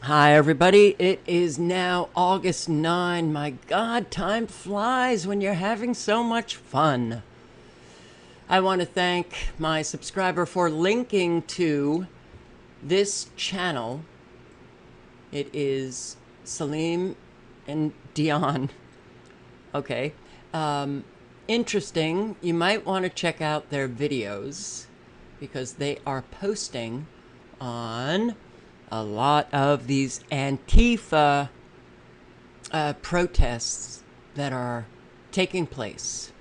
Hi, everybody. It is now August 9. My God, time flies when you're having so much fun. I want to thank my subscriber for linking to this channel. It is Salim and Dion. Okay. Interesting. You might want to check out their videos because they are posting on a lot of these Antifa protests that are taking place.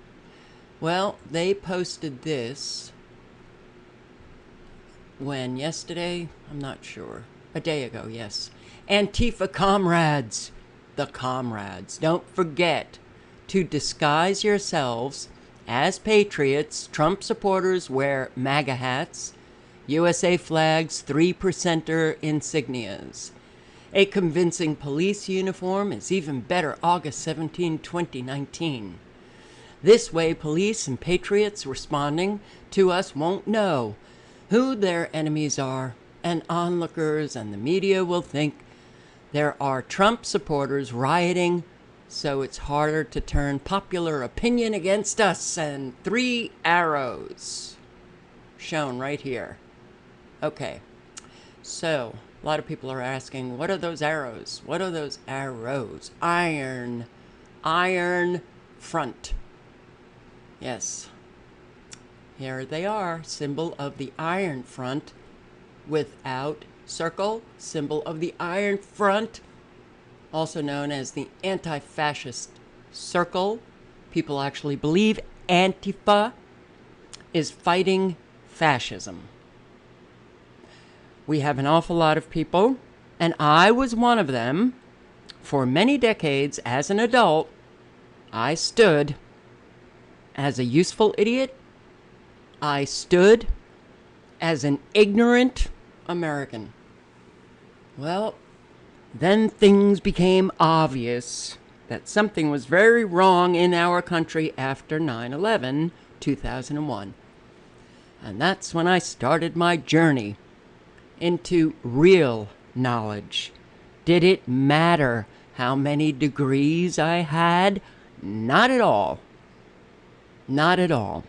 Well, they posted this when yesterday? I'm not sure. A day ago, yes. Antifa comrades, the comrades. Don't forget to disguise yourselves as patriots. Trump supporters wear MAGA hats, USA flags, 3%er insignias. A convincing police uniform is even better. August 17, 2019. This way, police and patriots responding to us won't know who their enemies are, and onlookers and the media will think there are Trump supporters rioting, so it's harder to turn popular opinion against us. And 3 arrows shown right here. Okay, so a lot of people are asking, what are those arrows? What are those arrows? Iron front. Yes, here they are, symbol of the Iron Front without circle, symbol of the Iron Front, also known as the Anti-Fascist circle. People actually believe Antifa is fighting fascism. We have an awful lot of people, and I was one of them. For many decades as an adult, I stood as a useful idiot. I stood as an ignorant American. Well, then things became obvious that something was very wrong in our country after 9/11, 2001. And that's when I started my journey into real knowledge. Did it matter how many degrees I had? Not at all. Not at all.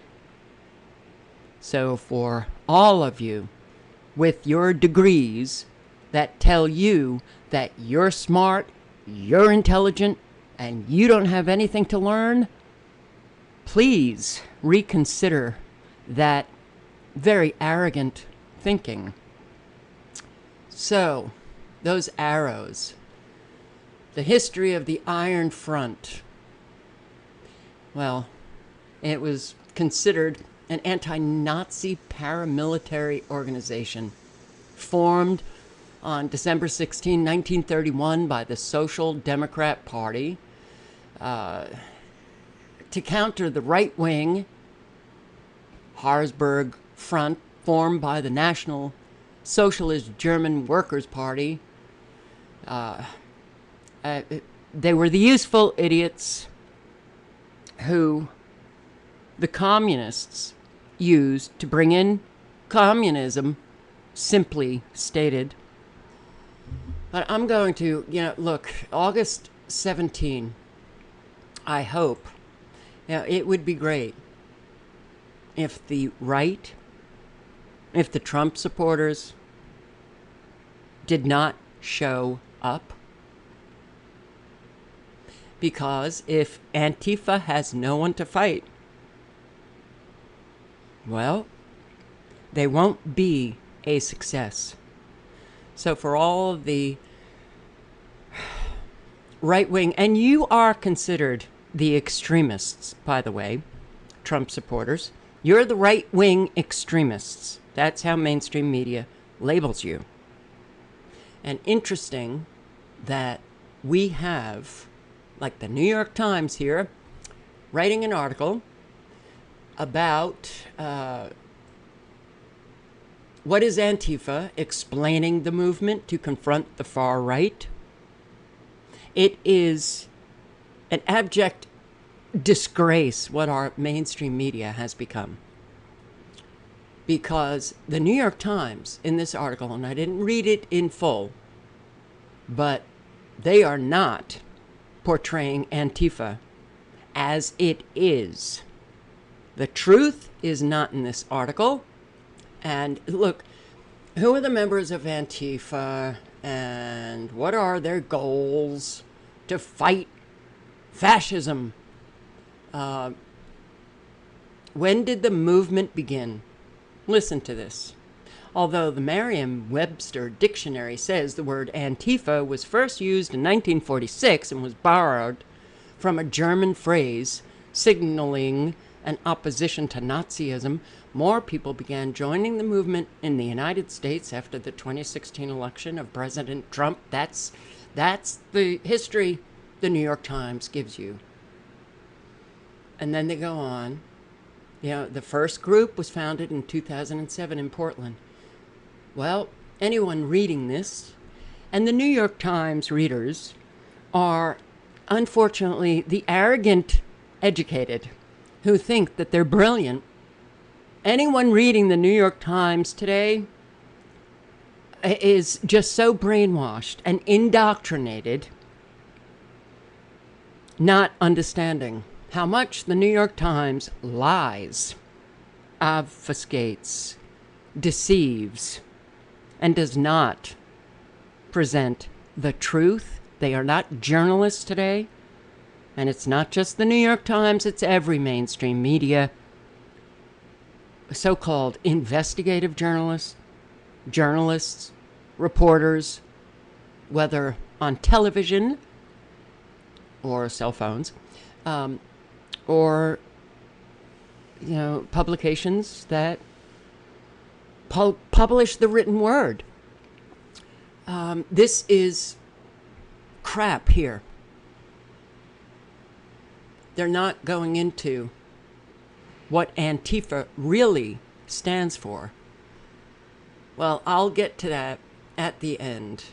So for all of you with your degrees that tell you that you're smart, you're intelligent, and you don't have anything to learn, please reconsider that very arrogant thinking. So, those arrows, the history of the Iron Front. Well, it was considered an anti-Nazi paramilitary organization formed on December 16, 1931 by the Social Democrat Party to counter the right-wing Harzburg Front formed by the National Socialist German Workers' Party. They were the useful idiots who the communists used to bring in communism, simply stated. But I'm going to, look, August 17, I hope, it would be great if the right, if the Trump supporters did not show up. Because if Antifa has no one to fight, well, they won't be a success. So for all of the right-wing, and you are considered the extremists, by the way, Trump supporters, you're the right-wing extremists. That's how mainstream media labels you. And interesting that we have, like the New York Times here, writing an article about what is Antifa, explaining the movement to confront the far right. It is an abject disgrace what our mainstream media has become. Because the New York Times, in this article, and I didn't read it in full, but they are not portraying Antifa as it is. The truth is not in this article. And look, who are the members of Antifa and what are their goals to fight fascism? When did the movement begin? Listen to this. Although the Merriam-Webster dictionary says the word Antifa was first used in 1946 and was borrowed from a German phrase signaling an opposition to Nazism, more people began joining the movement in the United States after the 2016 election of President Trump. That's the history the New York Times gives you. And then they go on. You know, the first group was founded in 2007 in Portland. Well, anyone reading this, and the New York Times readers are, unfortunately, the arrogant educated who think that they're brilliant. Anyone reading the New York Times today is just so brainwashed and indoctrinated, not understanding how much the New York Times lies, obfuscates, deceives, and does not present the truth. They are not journalists today. And it's not just the New York Times, it's every mainstream media. So-called investigative journalists, reporters, whether on television or cell phones, or, you know, publications that publish the written word. This is crap here. They're not going into what Antifa really stands for. Well, I'll get to that at the end.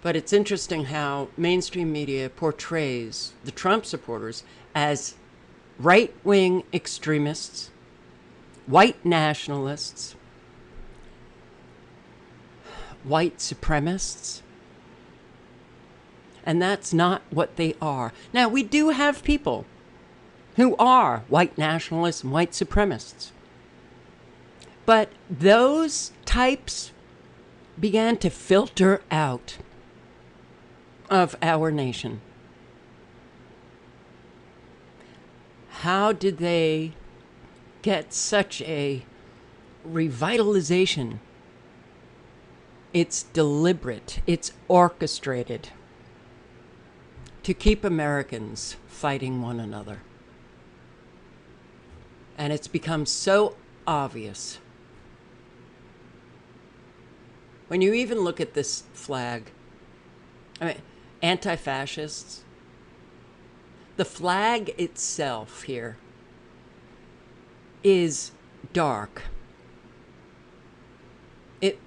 But it's interesting how mainstream media portrays the Trump supporters as right-wing extremists, white nationalists, white supremacists. And that's not what they are. Now, we do have people who are white nationalists and white supremacists. But those types began to filter out of our nation. How did they get such a revitalization? It's deliberate. It's orchestrated to keep Americans fighting one another. And it's become so obvious. When you even look at this flag, I mean, anti-fascists, the flag itself here is dark. It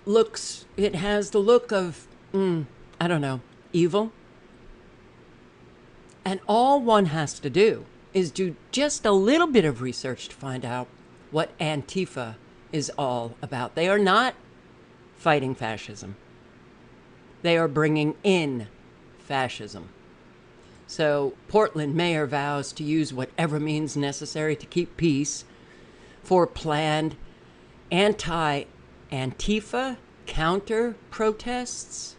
has the look of, I don't know, evil. And all one has to do is do just a little bit of research to find out what Antifa is all about. They are not fighting fascism. They are bringing in fascism. So Portland mayor vows to use whatever means necessary to keep peace for planned anti-Antifa counter protests.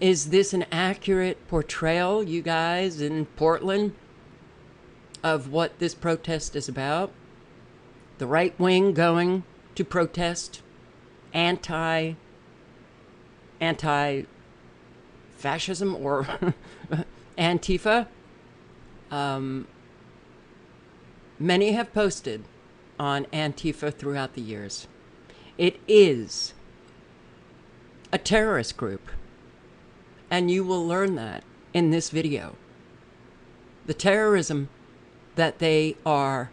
Is this an accurate portrayal, you guys in Portland, of what this protest is about? The right wing going to protest anti-fascism or Antifa? Many have posted on Antifa throughout the years. It is a terrorist group. And you will learn that in this video. The terrorism that they are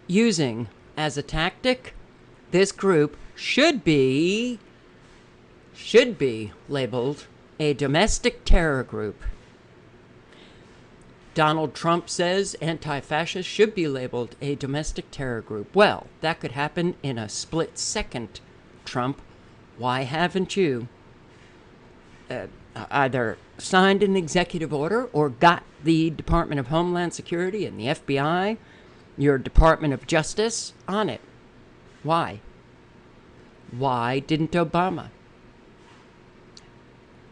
using as a tactic, this group should be labeled a domestic terror group. Donald Trump says anti-fascists should be labeled a domestic terror group. Well, that could happen in a split second Trump, why haven't you either signed an executive order or got the Department of Homeland Security and the FBI, your Department of Justice, on it? Why? Why didn't Obama?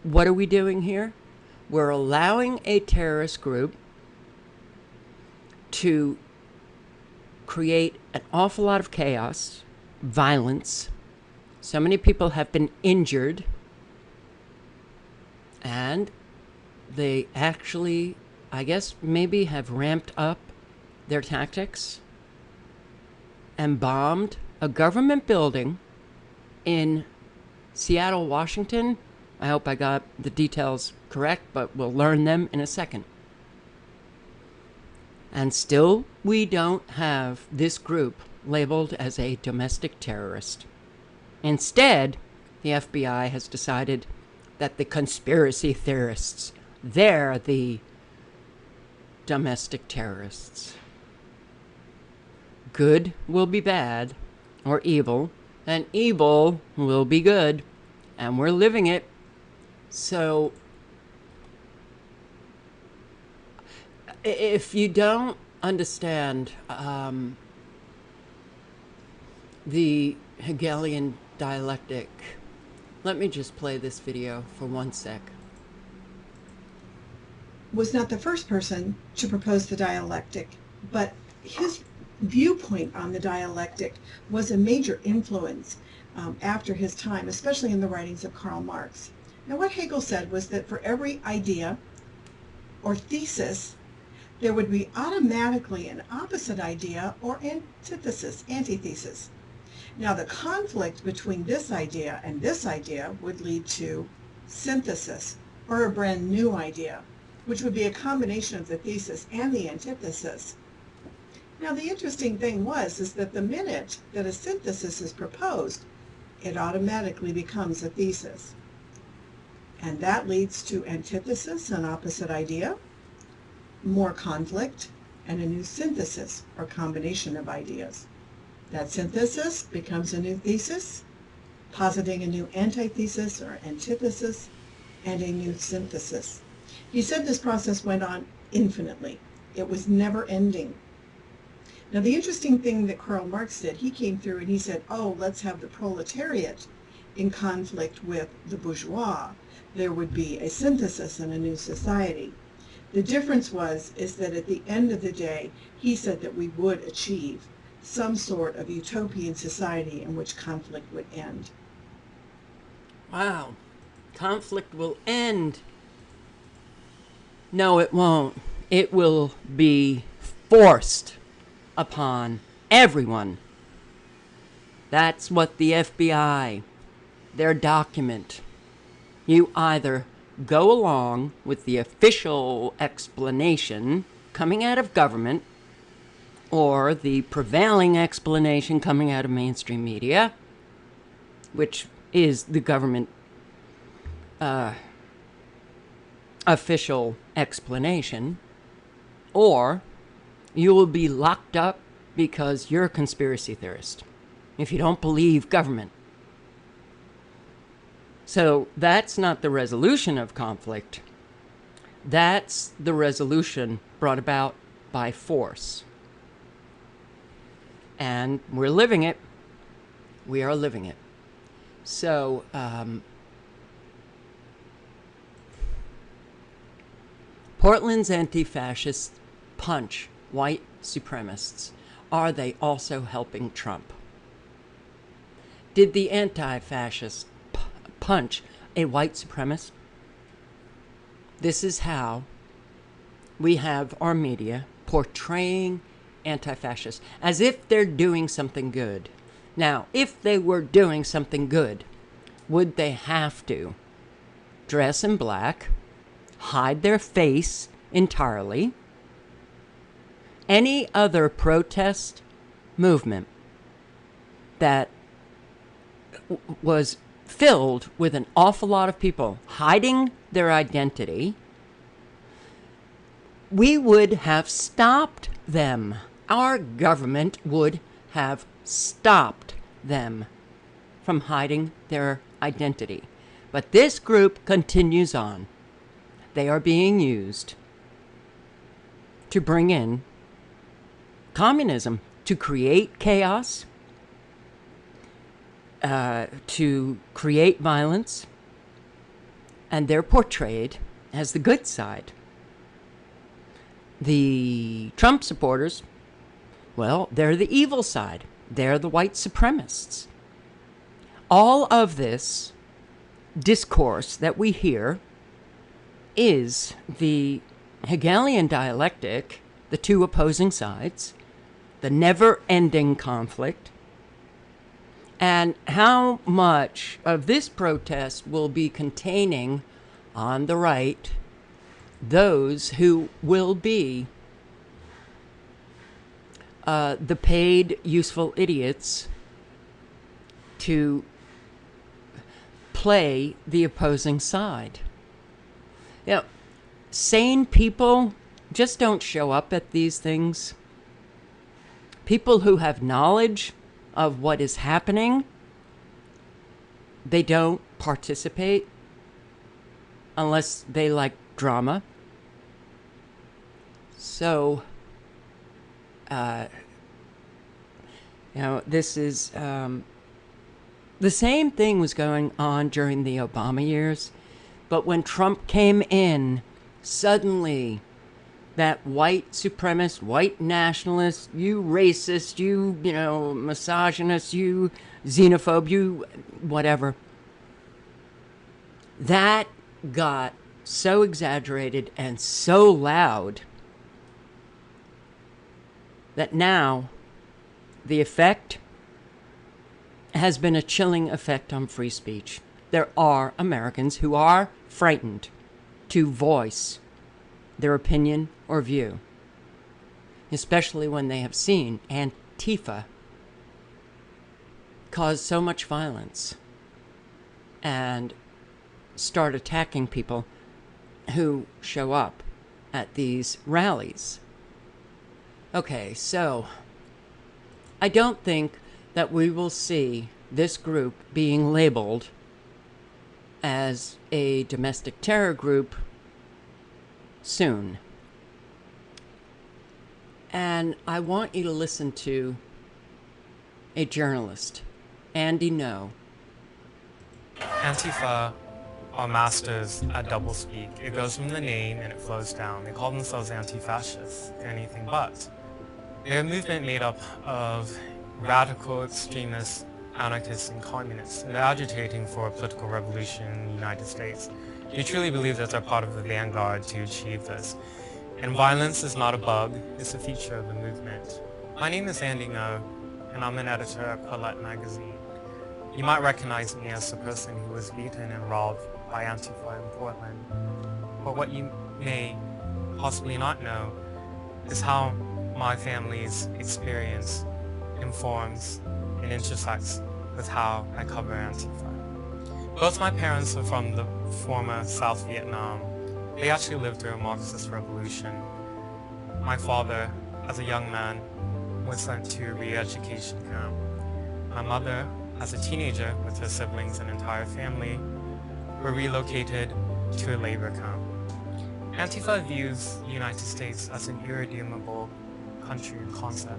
What are we doing here? We're allowing a terrorist group to create an awful lot of chaos, violence. So many people have been injured, and they actually, I guess, maybe have ramped up their tactics and bombed a government building in Seattle, Washington. I hope I got the details correct, but we'll learn them in a second. And still, we don't have this group labeled as a domestic terrorist. Instead, the FBI has decided that the conspiracy theorists, they're the domestic terrorists. Good will be bad, or evil, and evil will be good, and we're living it. So, if you don't understand the Hegelian Dialectic, let me just play this video for 1 sec. Was not the first person to propose the dialectic, but his viewpoint on the dialectic was a major influence after his time, especially in the writings of Karl Marx. Now, what Hegel said was that for every idea or thesis, there would be automatically an opposite idea or antithesis. Now, the conflict between this idea and this idea would lead to synthesis, or a brand new idea, which would be a combination of the thesis and the antithesis. Now, the interesting thing is that the minute that a synthesis is proposed, it automatically becomes a thesis. And that leads to antithesis, an opposite idea, more conflict, and a new synthesis, or combination of ideas. That synthesis becomes a new thesis, positing a new antithesis or antithesis, and a new synthesis. He said this process went on infinitely. It was never ending. Now, the interesting thing that Karl Marx did, he came through and he said, oh, let's have the proletariat in conflict with the bourgeois. There would be a synthesis and a new society. The difference is that at the end of the day, he said that we would achieve some sort of utopian society in which conflict would end. Wow. Conflict will end. No, it won't. It will be forced upon everyone. That's what the FBI, their document. You either go along with the official explanation coming out of government or the prevailing explanation coming out of mainstream media, which is the government official explanation, or you will be locked up because you're a conspiracy theorist if you don't believe government. So that's not the resolution of conflict. That's the resolution brought about by force. And we're living it. We are living it. So, Portland's anti-fascists punch white supremacists. Are they also helping Trump? Did the anti-fascists punch a white supremacist? This is how we have our media portraying anti-fascists as if they're doing something good. Now, if they were doing something good, would they have to dress in black, hide their face entirely? Any other protest movement that was filled with an awful lot of people hiding their identity, we would have stopped them. Our government would have stopped them from hiding their identity. But this group continues on. They are being used to bring in communism, to create chaos, to create violence, and they're portrayed as the good side. The Trump supporters, well, they're the evil side. They're the white supremacists. All of this discourse that we hear is the Hegelian dialectic, the two opposing sides, the never-ending conflict, and how much of this protest will be containing on the right those who will be the paid useful idiots to play the opposing side. You know, sane people just don't show up at these things. People who have knowledge of what is happening, they don't participate unless they like drama. So, this is the same thing was going on during the Obama years, but when Trump came in, suddenly that white supremacist, white nationalist, you racist, you misogynist, you xenophobe, you whatever, that got so exaggerated and so loud that now the effect has been a chilling effect on free speech. There are Americans who are frightened to voice their opinion or view, especially when they have seen Antifa cause so much violence and start attacking people who show up at these rallies. Okay, so I don't think that we will see this group being labeled as a domestic terror group soon. And I want you to listen to a journalist, Andy No. Antifa are masters at doublespeak. It goes from the name and it flows down. They call themselves anti-fascists, anything but. They're a movement made up of radical extremists, anarchists, and communists. They're agitating for a political revolution in the United States. They truly believe that they're part of the vanguard to achieve this. And violence is not a bug, it's a feature of the movement. My name is Andy No, and I'm an editor at Colette magazine. You might recognize me as the person who was beaten and robbed by Antifa in Portland. But what you may possibly not know is how my family's experience informs and intersects with how I cover Antifa. Both my parents are from the former South Vietnam. They actually lived through a Marxist revolution. My father, as a young man, was sent to a re-education camp. My mother, as a teenager with her siblings and entire family, were relocated to a labor camp. Antifa views the United States as an irredeemable country and concept.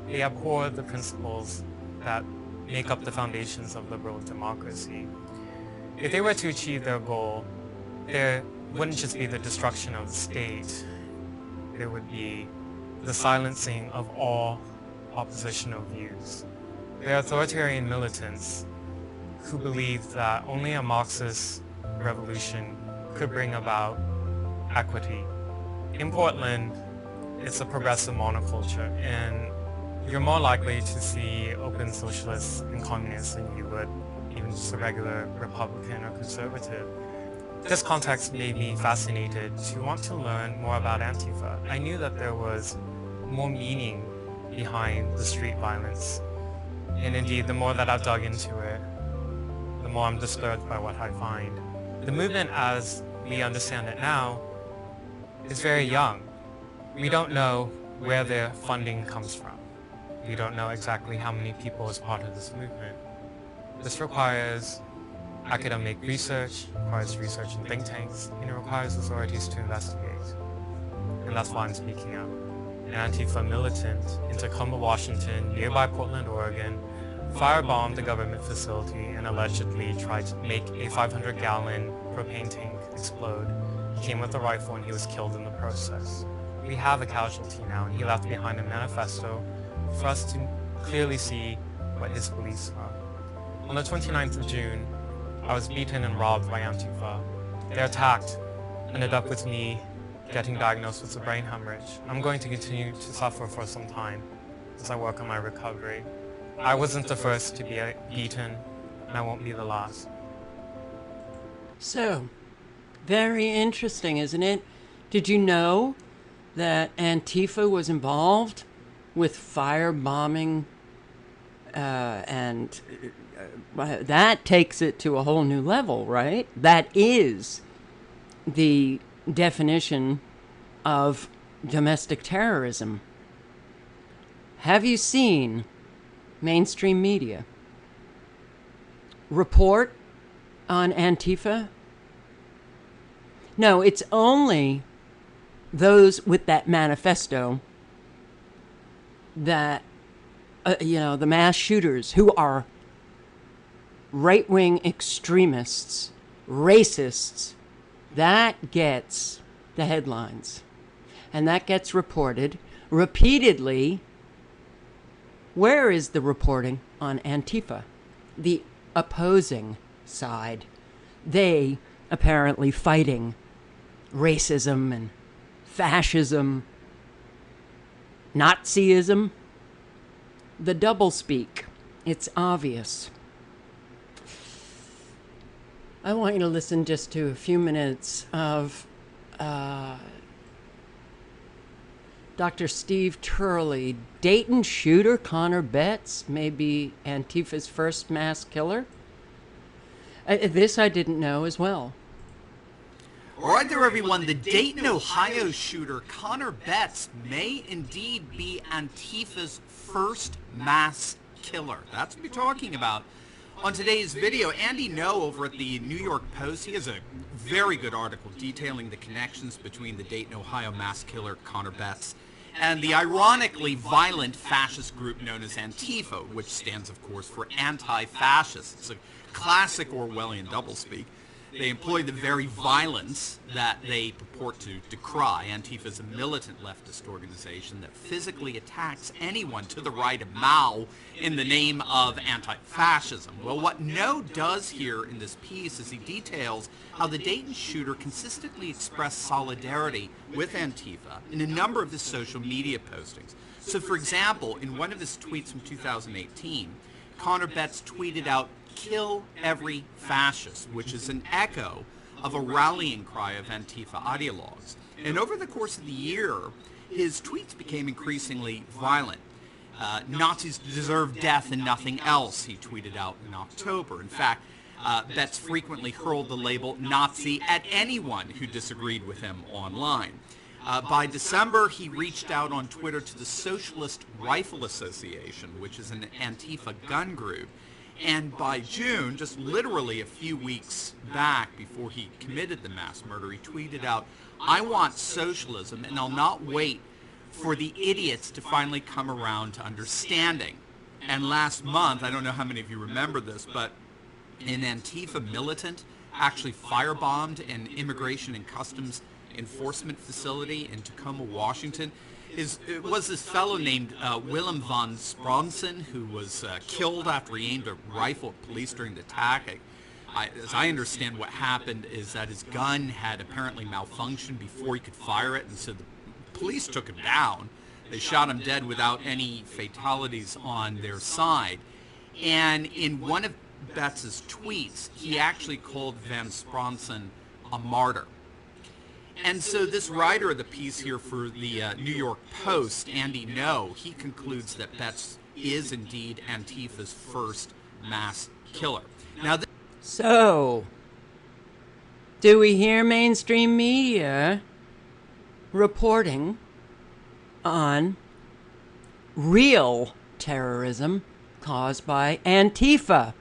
They abhor the principles that make up the foundations of liberal democracy. If they were to achieve their goal, there wouldn't just be the destruction of the state, there would be the silencing of all oppositional views. They're authoritarian militants who believe that only a Marxist revolution could bring about equity. In Portland, it's a progressive monoculture, and you're more likely to see open socialists and communists than you would even just a regular Republican or conservative. This context made me fascinated to want to learn more about Antifa. I knew that there was more meaning behind the street violence. And indeed, the more that I've dug into it, the more I'm disturbed by what I find. The movement as we understand it now is very young. We don't know where their funding comes from. We don't know exactly how many people is part of this movement. This requires academic research, requires research in think tanks, and it requires authorities to investigate. And that's why I'm speaking out. An Antifa militant in Tacoma, Washington, nearby Portland, Oregon, firebombed the government facility and allegedly tried to make a 500-gallon propane tank explode. He came with a rifle and he was killed in the process. We have a casualty now, and he left behind a manifesto for us to clearly see what his beliefs are. On the 29th of June, I was beaten and robbed by Antifa. Their attack ended up with me getting diagnosed with a brain hemorrhage. I'm going to continue to suffer for some time as I work on my recovery. I wasn't the first to be beaten, and I won't be the last. So, very interesting, isn't it? Did you know that Antifa was involved with firebombing, and that takes it to a whole new level, right? That is the definition of domestic terrorism. Have you seen mainstream media report on Antifa? No, it's only those with that manifesto that, the mass shooters who are right-wing extremists, racists, that gets the headlines. And that gets reported repeatedly. Where is the reporting on Antifa? The opposing side. They apparently fighting racism and fascism, Nazism. The doublespeak. It's obvious. I want you to listen just to a few minutes of Dr. Steve Turley. Dayton shooter Connor Betts may be Antifa's first mass killer. This I didn't know as well. All right there, everyone. The Dayton, Ohio shooter Connor Betts may indeed be Antifa's first mass killer. That's what we're talking about on today's video. Andy No over at the New York Post, he has a very good article detailing the connections between the Dayton, Ohio mass killer Connor Betts and the ironically violent fascist group known as Antifa, which stands, of course, for Anti-Facist. It's a classic Orwellian doublespeak. They employ the very violence that they purport to decry. Antifa is a militant leftist organization that physically attacks anyone to the right of Mao in the name of anti-fascism. Well, what No does here in this piece is he details how the Dayton shooter consistently expressed solidarity with Antifa in a number of his social media postings. So, for example, in one of his tweets from 2018, Connor Betts tweeted out, "Kill every fascist," which is an echo of a rallying cry of Antifa ideologues. And over the course of the year, his tweets became increasingly violent. Nazis deserve death and nothing else, he tweeted out in October. In fact, Betts frequently hurled the label Nazi at anyone who disagreed with him online. By December, he reached out on Twitter to the Socialist Rifle Association, which is an Antifa gun group. And by June, just literally a few weeks back before he committed the mass murder, he tweeted out, "I want socialism, and I'll not wait for the idiots to finally come around to understanding." And last month, I don't know how many of you remember this, but an Antifa militant actually firebombed an Immigration and Customs Enforcement facility in Tacoma, Washington. It was this fellow named Willem von Spronsen who was killed after he aimed a rifle at police during the attack. As I understand, what happened is that his gun had apparently malfunctioned before he could fire it, and so the police took him down. They shot him dead without any fatalities on their side. And in one of Betts' tweets, he actually called Van Spronsen a martyr. And so this writer of the piece here for the New York Post, Andy No, he concludes that Betts is indeed Antifa's first mass killer. Now, So, do we hear mainstream media reporting on real terrorism caused by Antifa?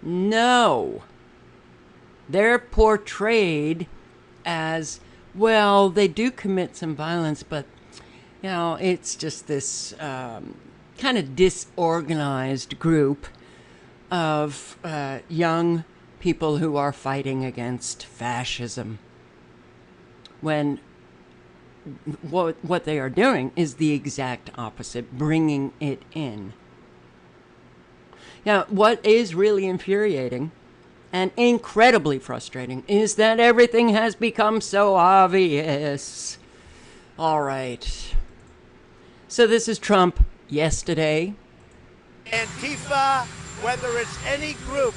No. They're portrayed as, well, they do commit some violence, but, you know, it's just this kind of disorganized group of young people who are fighting against fascism. When what they are doing is the exact opposite, bringing it in. Now, what is really infuriating and incredibly frustrating is that everything has become so obvious. All right. So this is Trump yesterday. Antifa, whether it's any group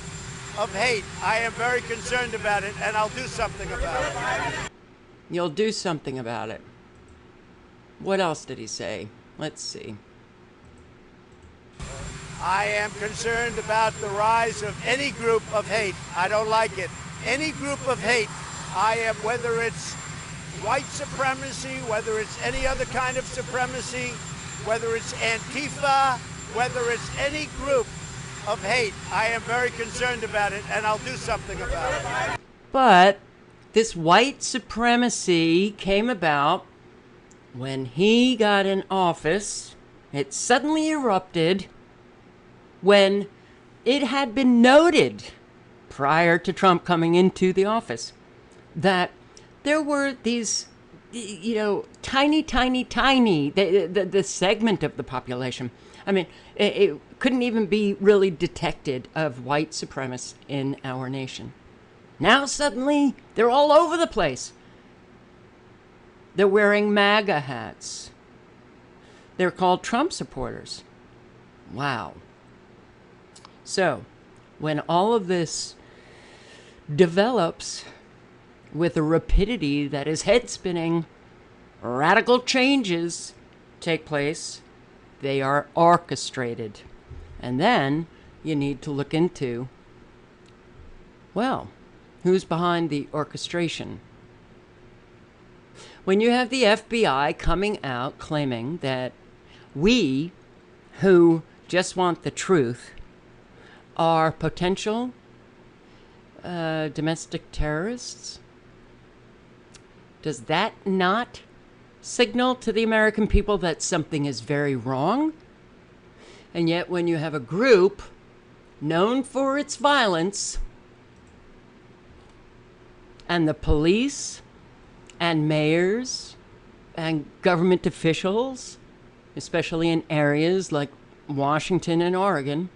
of hate, I am very concerned about it, and I'll do something about it. You'll do something about it. What else did he say? Let's see. I am concerned about the rise of any group of hate. I don't like it. Any group of hate, I am, whether it's white supremacy, whether it's any other kind of supremacy, whether it's Antifa, whether it's any group of hate, I am very concerned about it, and I'll do something about it. But this white supremacy came about when he got in office. It suddenly erupted when it had been noted prior to Trump coming into the office that there were these, you know, tiny, the segment of the population. I mean, it couldn't even be really detected of white supremacists in our nation. Now suddenly they're all over the place. They're wearing MAGA hats. They're called Trump supporters. Wow. So, when all of this develops with a rapidity that is head-spinning, radical changes take place. They are orchestrated. And then you need to look into, well, who's behind the orchestration? When you have the FBI coming out claiming that we, who just want the truth, are potential domestic terrorists, does that not signal to the American people that something is very wrong? And yet when you have a group known for its violence, and the police and mayors and government officials, especially in areas like Washington and Oregon,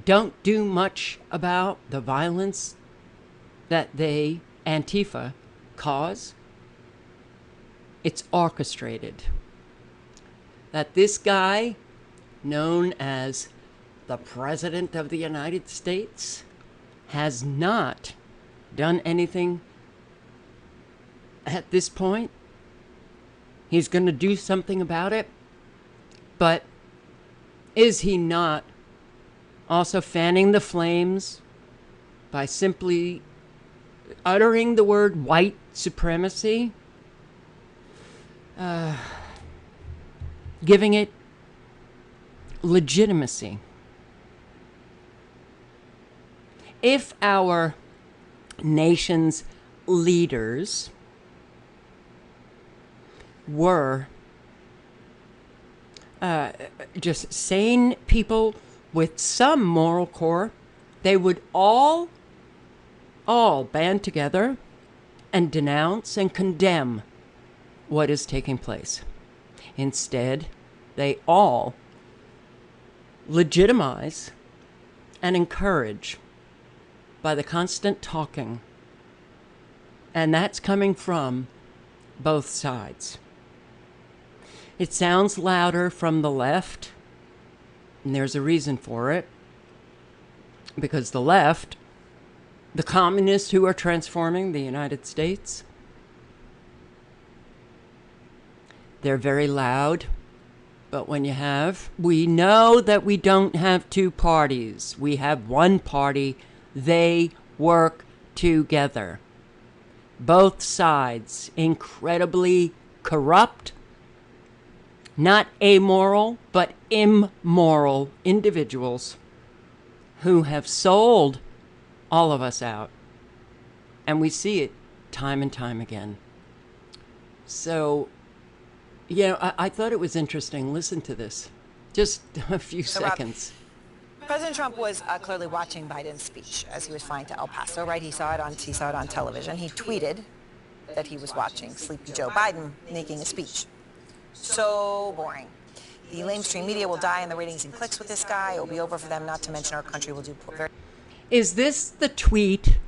don't do much about the violence that they, Antifa, cause, it's orchestrated. That this guy, known as the President of the United States, has not done anything at this point. He's going to do something about it. But is he not also fanning the flames by simply uttering the word white supremacy? Giving it legitimacy. If our nation's leaders were just sane people with some moral core, they would all band together and denounce and condemn what is taking place. Instead, they all legitimize and encourage by the constant talking. And that's coming from both sides. It sounds louder from the left, and there's a reason for it. Because the left, the communists who are transforming the United States, they're very loud. But when you have, we know that we don't have two parties. We have one party. They work together. Both sides, incredibly corrupt, not amoral, but immoral individuals who have sold all of us out. And we see it time and time again. So, you know, I thought it was interesting. Listen to this. Just a few seconds. President Trump was clearly watching Biden's speech as he was flying to El Paso, right? He saw it on television. He tweeted that he was watching sleepy Joe Biden making a speech. So boring. The mainstream media will die in the ratings and clicks with this guy. It will be over for them, not to mention our country will do very... Is this the tweet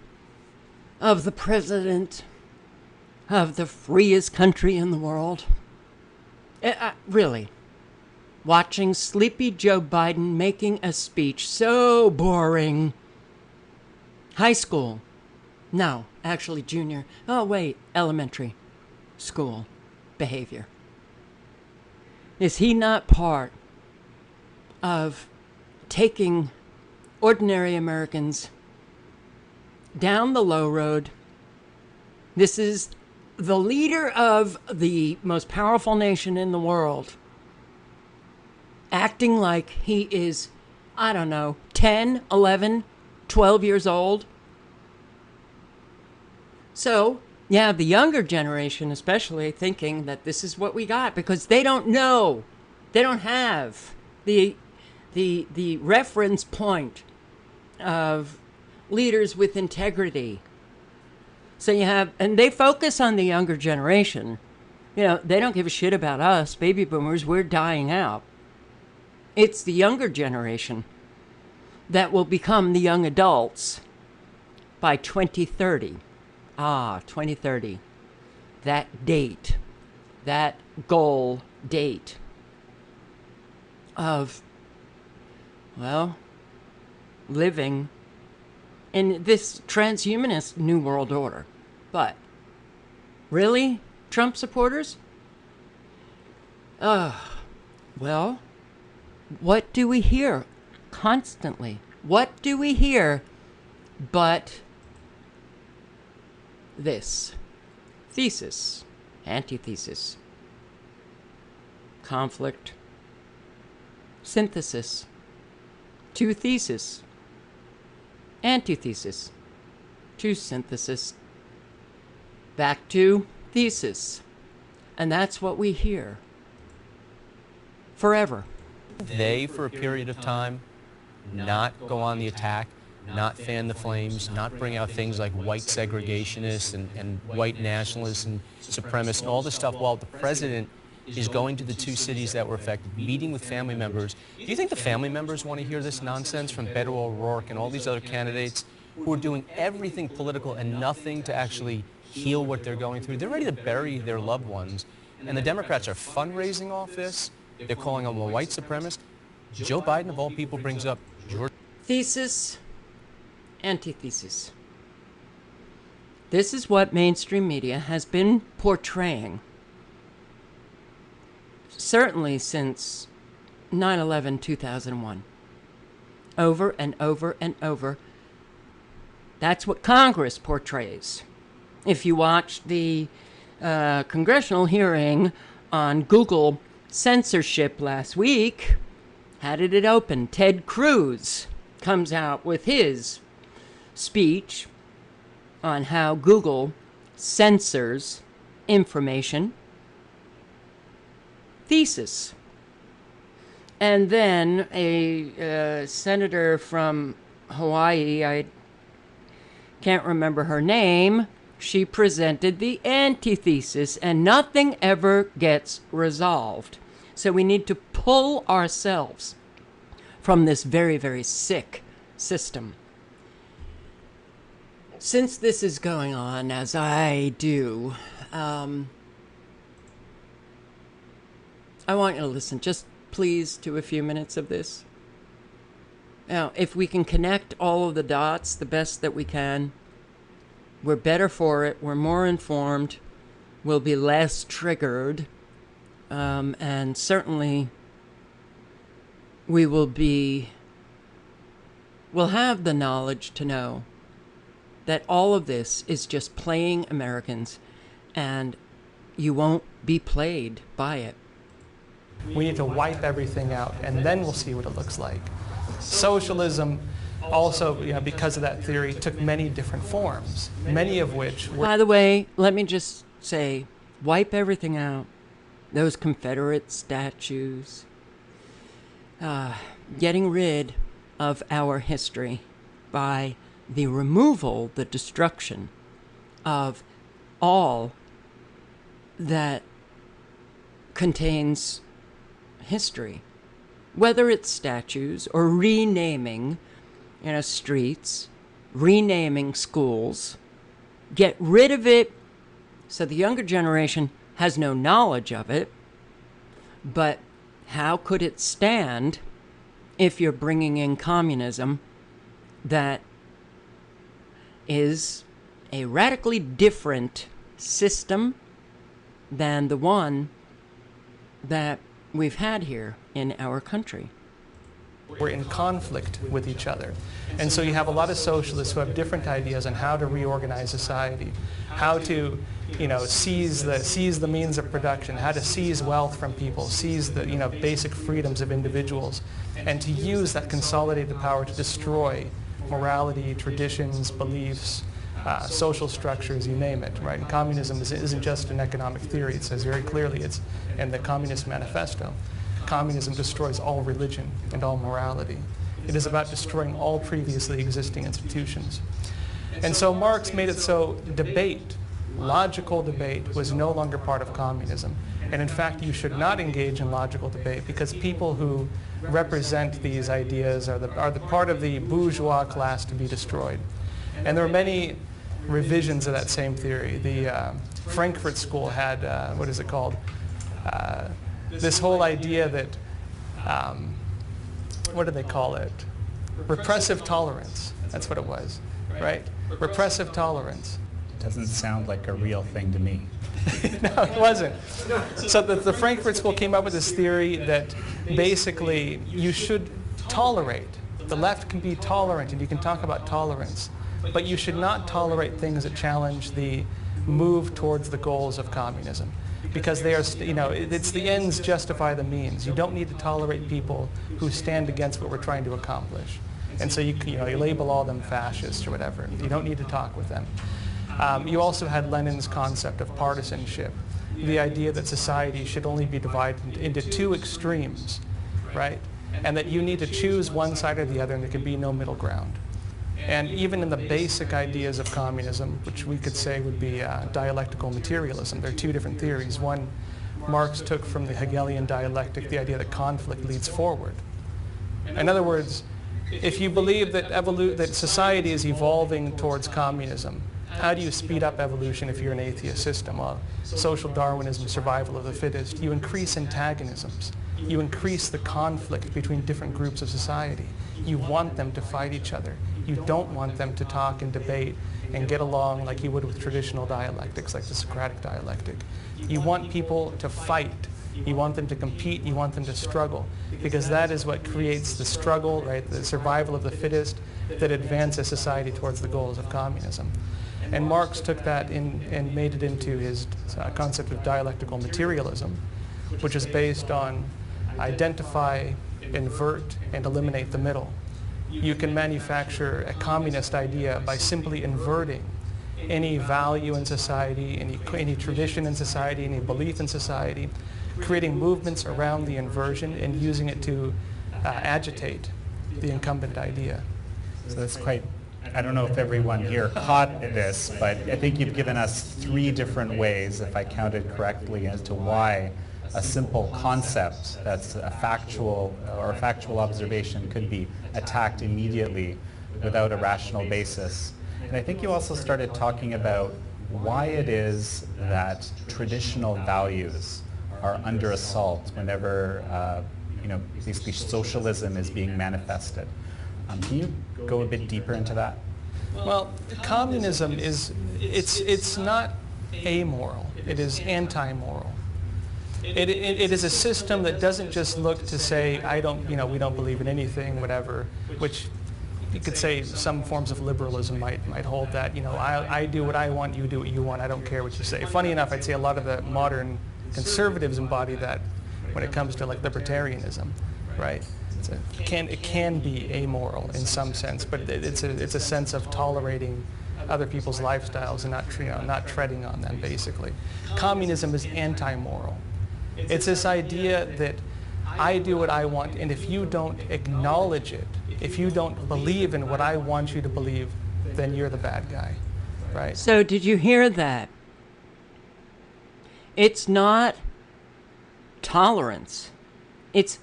of the president of the freest country in the world? Really? Watching sleepy Joe Biden making a speech. So boring. High school. No, actually junior. Oh, wait, elementary school behavior. Is he not part of taking ordinary Americans down the low road? This is the leader of the most powerful nation in the world, acting like he is, I don't know, 10, 11, 12 years old. So, yeah, the younger generation especially thinking that this is what we got because they don't know. They don't have the reference point of leaders with integrity. So you have, and they focus on the younger generation. You know, they don't give a shit about us, baby boomers. We're dying out. It's the younger generation that will become the young adults by 2030. 2030. That date, that goal date of, well, living in this transhumanist new world order. But, really, Trump supporters? Well, what do we hear constantly? What do we hear but this? Thesis, antithesis, conflict, synthesis, to thesis, antithesis, to synthesis, back to thesis. And that's what we hear forever. They, for a period of time, not go on the attack, not fan the flames, not bring out things like white segregationists and white nationalists and supremacists and all this stuff while the president is going to the two cities that were affected, meeting with family members. Do you think the family members want to hear this nonsense from Beto O'Rourke and all these other candidates who are doing everything political and nothing to actually heal what they're going through? They're ready to bury their loved ones. And the Democrats are fundraising off this. They're calling him a white supremacist. Joe Biden, of all people, brings up George. Thesis, antithesis. This is what mainstream media has been portraying, certainly since 9/11/2001. Over and over and over. That's what Congress portrays. If you watch the congressional hearing on Google censorship last week, how did it open? Ted Cruz comes out with his speech on how Google censors information. Thesis. And then a senator from Hawaii, I can't remember her name, she presented the antithesis, and nothing ever gets resolved. So we need to pull ourselves from this very, very sick system. Since this is going on, as I do, I want you to listen, just please, to a few minutes of this. Now, if we can connect all of the dots the best that we can, we're better for it, we're more informed, we'll be less triggered, and certainly we'll have the knowledge to know that all of this is just playing Americans, and you won't be played by it. We need to wipe everything out, and then we'll see what it looks like. Socialism also, because of that theory, took many different forms, many of which were... By the way, let me just say, wipe everything out. Those Confederate statues. Getting rid of our history by the removal, the destruction of all that contains history, whether it's statues or renaming, streets, renaming schools. Get rid of it so the younger generation has no knowledge of it. But how could it stand if you're bringing in communism that is a radically different system than the one that we've had here in our country? We're in conflict with each other. And so you have a lot of socialists who have different ideas on how to reorganize society, how to, seize the means of production, how to seize wealth from people, seize the, basic freedoms of individuals, and to use that consolidated power to destroy morality, traditions, beliefs, social structures, you name it, right? And communism isn't just an economic theory. It says very clearly, it's in the Communist Manifesto, communism destroys all religion and all morality. It is about destroying all previously existing institutions. And so Marx made it so debate, logical debate, was no longer part of communism. And in fact, you should not engage in logical debate because people who represent these ideas are the part of the bourgeois class to be destroyed. And there are many revisions of that same theory. The Frankfurt School had, what is it called? This whole idea that, what do they call it? Repressive tolerance. That's what it was, right? Repressive tolerance. Doesn't sound like a real thing to me. No, it wasn't. So the Frankfurt School came up with this theory that basically you should tolerate. The left can be tolerant, and you can talk about tolerance, but you should not tolerate things that challenge the move towards the goals of communism, because they are, it's the ends justify the means. You don't need to tolerate people who stand against what we're trying to accomplish. And so you label all them fascists or whatever. You don't need to talk with them. You also had Lenin's concept of partisanship, the idea that society should only be divided into two extremes, right? And that you need to choose one side or the other, and there can be no middle ground. And even in the basic ideas of communism, which we could say would be dialectical materialism, there are two different theories. One, Marx took from the Hegelian Dialectic the idea that conflict leads forward. In other words, if you believe that that society is evolving towards communism, how do you speed up evolution if you're an atheist system? Well, social Darwinism, survival of the fittest. You increase antagonisms. You increase the conflict between different groups of society. You want them to fight each other. You don't want them to talk and debate and get along like you would with traditional dialectics, like the Socratic dialectic. You want people to fight. You want them to compete. You want them to struggle, because that is what creates the struggle, right? The survival of the fittest that advances society towards the goals of communism. And Marx took that and made it into his concept of dialectical materialism, which is based on identify, invert, and eliminate the middle. You can manufacture a communist idea by simply inverting any value in society, any tradition in society, any belief in society, creating movements around the inversion and using it to agitate the incumbent idea. So that's quite, I don't know if everyone here caught this, but I think you've given us 3 different ways, if I counted correctly, as to why a simple concept that's a factual observation could be attacked immediately without a rational basis. And I think you also started talking about why it is that traditional values are under assault whenever basically socialism is being manifested. Can you go a bit deeper into that? Well, communism it's not amoral, it is anti-moral. It is a system that doesn't just look to say, we don't believe in anything, whatever, which you could say some forms of liberalism might hold that, I do what I want, you do what you want, I don't care what you say. Funny enough, I'd say a lot of the modern conservatives embody that when it comes to like libertarianism, right? it can be amoral in some sense, but it's a sense of tolerating other people's lifestyles and not treading on them, basically. Communism is anti-moral. It's this idea that I do what I want, and if you don't acknowledge it, if you don't believe in what I want you to believe, then you're the bad guy, right? So did you hear that? It's not tolerance. It's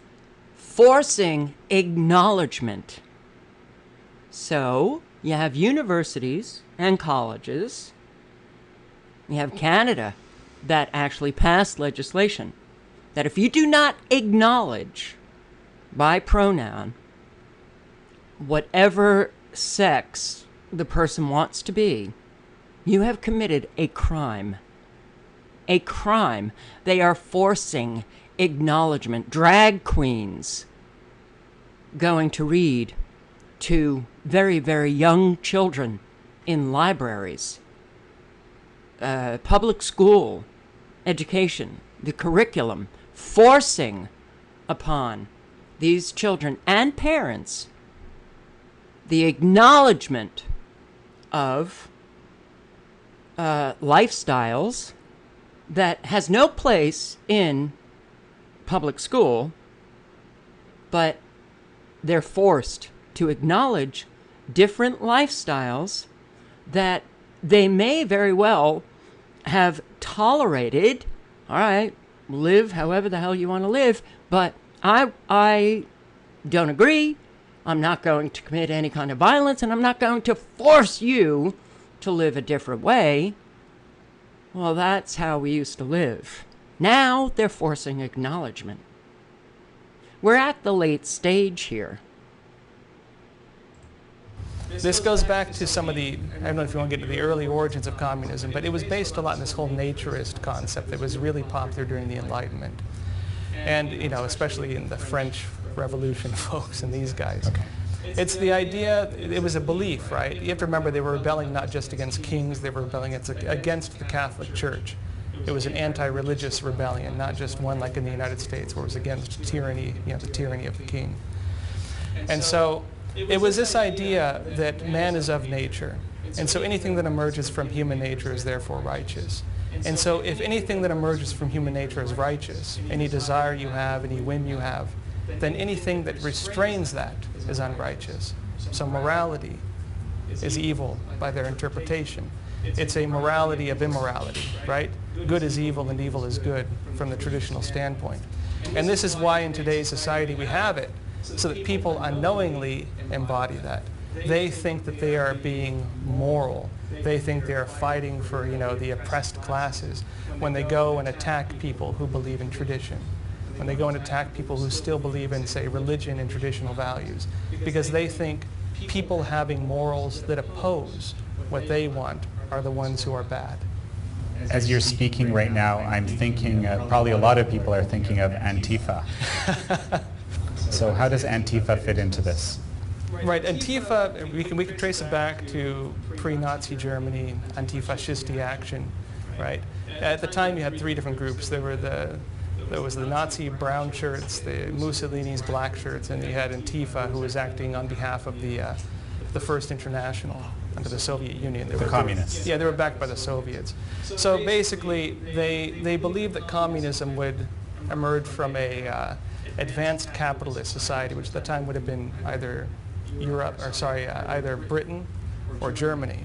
forcing acknowledgement. So you have universities and colleges. You have Canada that actually passed legislation that if you do not acknowledge by pronoun whatever sex the person wants to be, you have committed a crime. A crime. They are forcing acknowledgement. Drag queens going to read to very, very young children in libraries. Public school education, the curriculum, forcing upon these children and parents the acknowledgement of lifestyles that has no place in public school, but they're forced to acknowledge different lifestyles that they may very well have tolerated. All right, live however the hell you want to live, but I don't agree. I'm not going to commit any kind of violence, and I'm not going to force you to live a different way. Well, that's how we used to live. Now they're forcing acknowledgement. We're at the late stage here. This goes back to some of the, I don't know if you want to get to the early origins of communism, but it was based a lot on this whole naturist concept that was really popular during the Enlightenment. And, you know, especially in the French Revolution folks and these guys. Okay. It's the idea, it was a belief, right? You have to remember they were rebelling not just against kings, they were rebelling against the Catholic Church. It was an anti-religious rebellion, not just one like in the United States where it was against tyranny, you know, the tyranny of the king. And so it was this idea that man is of nature. And so anything that emerges from human nature is therefore righteous. And so if anything that emerges from human nature is righteous, any desire you have, any whim you have, then anything that restrains that is unrighteous. So morality is evil by their interpretation. It's a morality of immorality, right? Good is evil and evil is good from the traditional standpoint. And this is why in today's society we have it, so that people unknowingly embody that. They think that they are being moral. They think they are fighting for, you know, the oppressed classes when they go and attack people who believe in tradition, when they go and attack people who still believe in, say, religion and traditional values, because they think people having morals that oppose what they want are the ones who are bad. As you're speaking right now, I'm thinking, probably a lot of people are thinking of Antifa. So how does Antifa fit into this? Right, Antifa, we can trace it back to pre-Nazi Germany, Anti-Fascist action, right? At the time you had three different groups. There was the Nazi brown shirts, the Mussolini's black shirts, and you had Antifa, who was acting on behalf of the First International under the Soviet Union. The communists. Yeah, they were backed by the Soviets. So basically, they believed that communism would emerge from a advanced capitalist society, which at the time would have been either either Britain or Germany.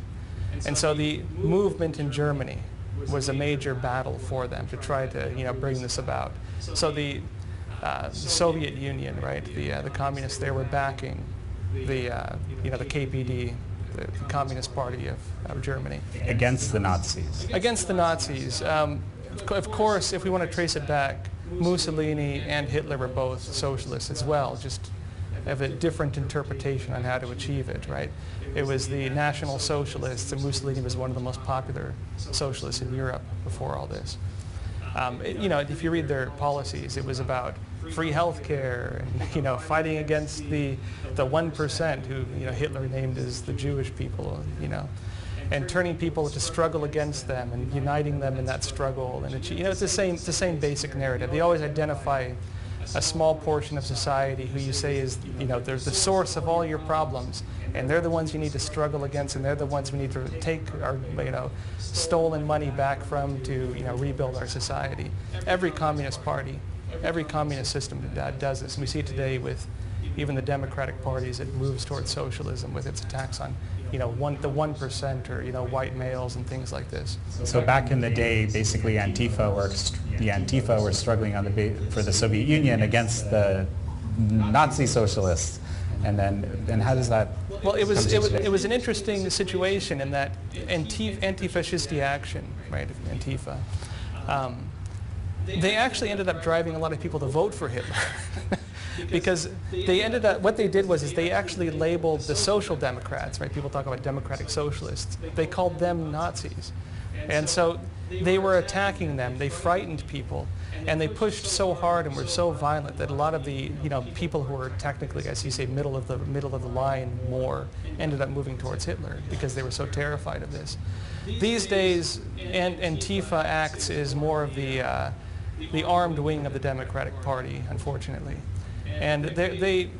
And so the movement in Germany was a major battle for them to try to, you know, bring this about. So the Soviet Union, right, the communists there were backing the KPD, the Communist Party of Germany. Against the Nazis. Against the Nazis. Of course, if we want to trace it back, Mussolini and Hitler were both socialists as well, just have a different interpretation on how to achieve it, right? It was the National Socialists, and Mussolini was one of the most popular socialists in Europe before all this. You know, if you read their policies, it was about free health care and, you know, fighting against the 1% who, you know, Hitler named as the Jewish people, you know, and turning people to struggle against them and uniting them in that struggle. And it's, you know, it's the same basic narrative. They always identify a small portion of society who you say is, they're the source of all your problems, and they're the ones you need to struggle against, and they're the ones we need to take our, stolen money back from to, rebuild our society. Every communist party, every communist system does this, and we see it today with even the Democratic parties. It moves towards socialism with its attacks on, the 1% or, white males and things like this. So back in the day, basically the Antifa were struggling for the Soviet Union against the Nazi socialists. And how does that? Well, it was an interesting situation in that anti-fascist action, right? Antifa. They actually ended up driving a lot of people to vote for Hitler. Because what they did was they actually labeled the social democrats, right? People talk about democratic socialists. They called them Nazis. And so they were attacking them. They frightened people. And they pushed so hard and were so violent that a lot of the, people who were technically, as you say, middle of the line more, ended up moving towards Hitler because they were so terrified of this. These days, Antifa acts as more of the armed wing of the Democratic Party, unfortunately. And they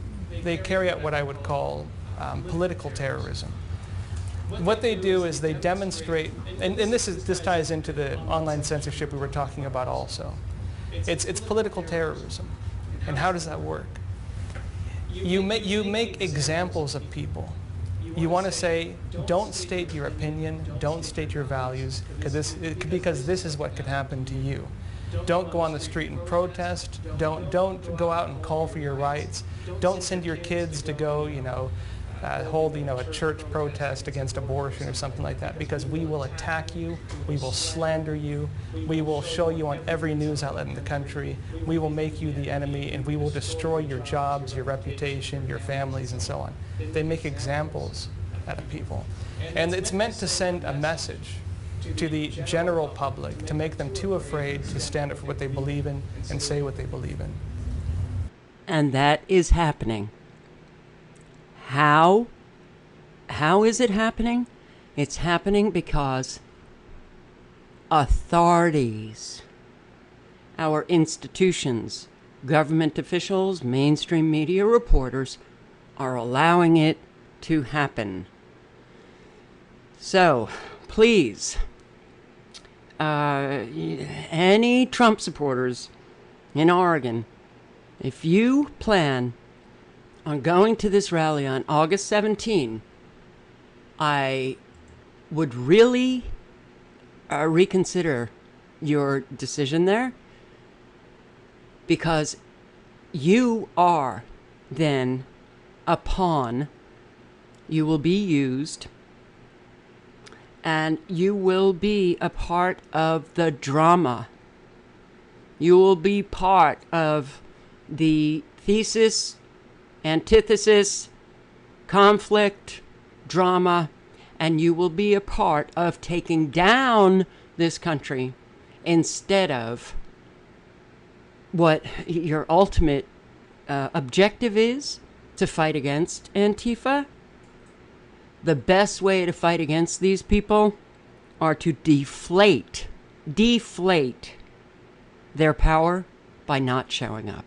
carry out what I would call political terrorism. What they do is they demonstrate, and this ties into the online censorship we were talking about also. It's political terrorism. And how does that work? You make examples of people. You want to say, don't state your opinion, don't state your values, because this is what could happen to you. Don't go on the street and protest. Don't go out and call for your rights. Don't send your kids to go, hold, a church protest against abortion or something like that, because we will attack you, we will slander you, we will show you on every news outlet in the country, we will make you the enemy, and we will destroy your jobs, your reputation, your families, and so on. They make examples out of people. And it's meant to send a message to the general public, to make them too afraid to stand up for what they believe in and say what they believe in. And that is happening. How is it happening? It's happening because authorities, our institutions, government officials, mainstream media reporters are allowing it to happen. So, please, any Trump supporters in Oregon, if you plan on going to this rally on August 17, I would really reconsider your decision there, because you are then a pawn. You will be used, and you will be a part of the drama. You will be part of the thesis, antithesis, conflict, drama, and you will be a part of taking down this country instead of what your ultimate objective is, to fight against Antifa. The best way to fight against these people are to deflate their power by not showing up.